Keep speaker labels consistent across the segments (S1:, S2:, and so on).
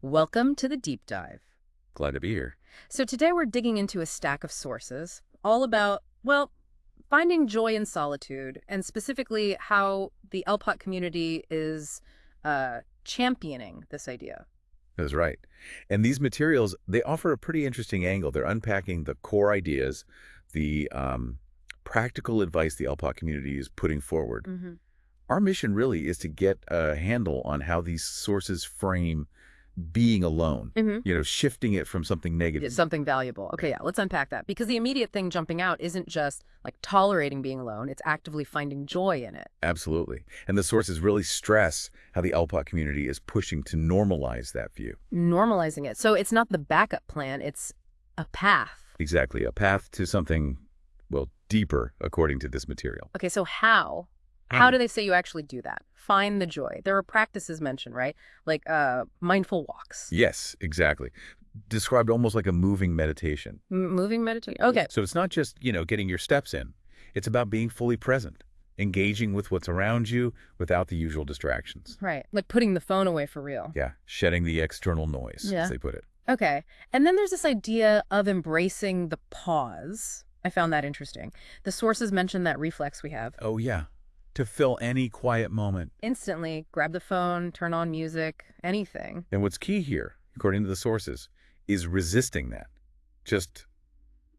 S1: Welcome to the deep dive.
S2: Glad to be here.
S1: So today we're digging into a stack of sources all about, well, finding joy in solitude, and specifically how the LPot community is championing this idea.
S2: That's right. And these materials, they offer a pretty interesting angle. They're unpacking the core ideas, the practical advice the LPot community is putting forward.
S1: Mm-hmm.
S2: Our mission really is to get a handle on how these sources frame being alone, shifting it from something negative.
S1: It's something valuable. Okay, yeah, let's unpack that. Because the immediate thing jumping out isn't just like tolerating being alone, it's actively finding joy in it.
S2: Absolutely. And the sources really stress how the LPot community is pushing to normalize that view.
S1: Normalizing it. So it's not the backup plan, it's a path.
S2: Exactly. A path to something, well, deeper, according to this material.
S1: Okay, so how? How do they say you actually do that? Find the joy. There are practices mentioned, right? Like mindful walks.
S2: Yes, exactly. Described almost like a moving meditation.
S1: Moving meditation. Okay.
S2: So it's not just, getting your steps in. It's about being fully present, engaging with what's around you without the usual distractions.
S1: Right. Like putting the phone away for real.
S2: Yeah, shedding the external noise, as they put it.
S1: Okay. And then there's this idea of embracing the pause. I found that interesting. The sources mention that reflex we have.
S2: Oh, yeah. To fill any quiet moment.
S1: Instantly, grab the phone, turn on music, anything.
S2: And what's key here, according to the sources, is resisting that. Just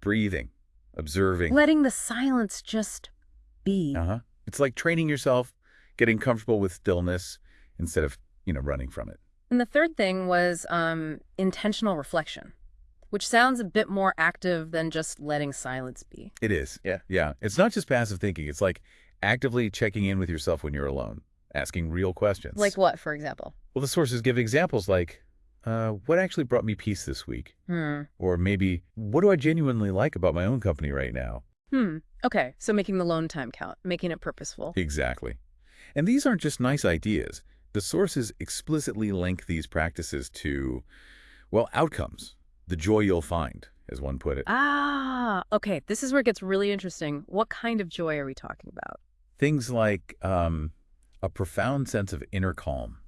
S2: breathing, observing.
S1: Letting the silence just be.
S2: It's like training yourself, getting comfortable with stillness instead of, running from it.
S1: And the third thing was intentional reflection, which sounds a bit more active than just letting silence be.
S2: It is. Yeah. It's not just passive thinking. It's like actively checking in with yourself when you're alone, asking real questions.
S1: Like what, for example?
S2: Well, the sources give examples like, what actually brought me peace this week? Or maybe, what do I genuinely like about my own company right now?
S1: Okay, so making the alone time count, making it purposeful.
S2: Exactly. And these aren't just nice ideas. The sources explicitly link these practices to, well, outcomes, the joy you'll find, as one put it.
S1: Okay, this is where it gets really interesting. What kind of joy are we talking about?
S2: Things like a profound sense of inner calm,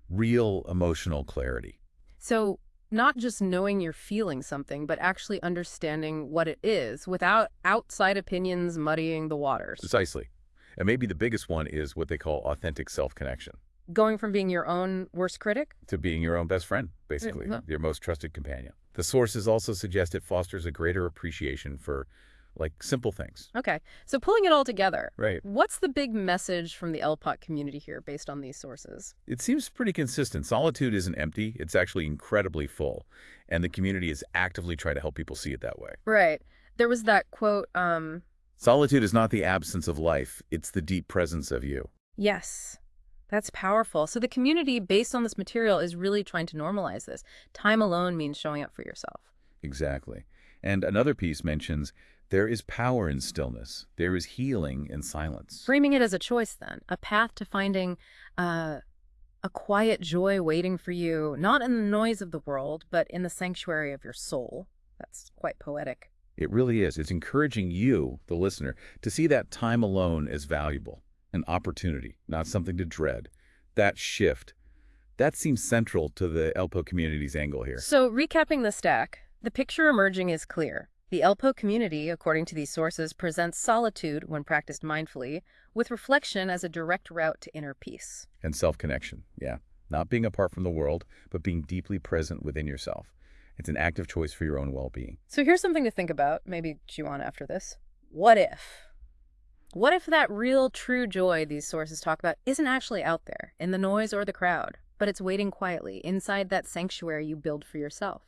S2: real emotional clarity.
S1: So not just knowing you're feeling something, but actually understanding what it is without outside opinions muddying the waters.
S2: Precisely. And maybe the biggest one is what they call authentic self-connection.
S1: Going from being your own worst critic?
S2: To being your own best friend, basically, your most trusted companion. The sources also suggest it fosters a greater appreciation for, simple things.
S1: Okay, so pulling it all together.
S2: Right.
S1: What's the big message from the LPot community here based on these sources?
S2: It seems pretty consistent. Solitude isn't empty. It's actually incredibly full. And the community is actively trying to help people see it that way.
S1: Right. There was that quote,
S2: Solitude is not the absence of life. It's the deep presence of you.
S1: Yes. That's powerful. So the community, based on this material, is really trying to normalize this. Time alone means showing up for yourself.
S2: Exactly. And another piece mentions there is power in stillness. There is healing in silence.
S1: Framing it as a choice, then. A path to finding a quiet joy waiting for you, not in the noise of the world, but in the sanctuary of your soul. That's quite poetic.
S2: It really is. It's encouraging you, the listener, to see that time alone as valuable. An opportunity, not something to dread. That shift, that seems central to the LPot community's angle here.
S1: So recapping the stack, the picture emerging is clear. The LPot community, according to these sources, presents solitude when practiced mindfully, with reflection as a direct route to inner peace.
S2: And self-connection, yeah. Not being apart from the world, but being deeply present within yourself. It's an active choice for your own well-being.
S1: So here's something to think about, maybe chew on after this. What if? What if that real, true joy these sources talk about isn't actually out there, in the noise or the crowd, but it's waiting quietly inside that sanctuary you build for yourself?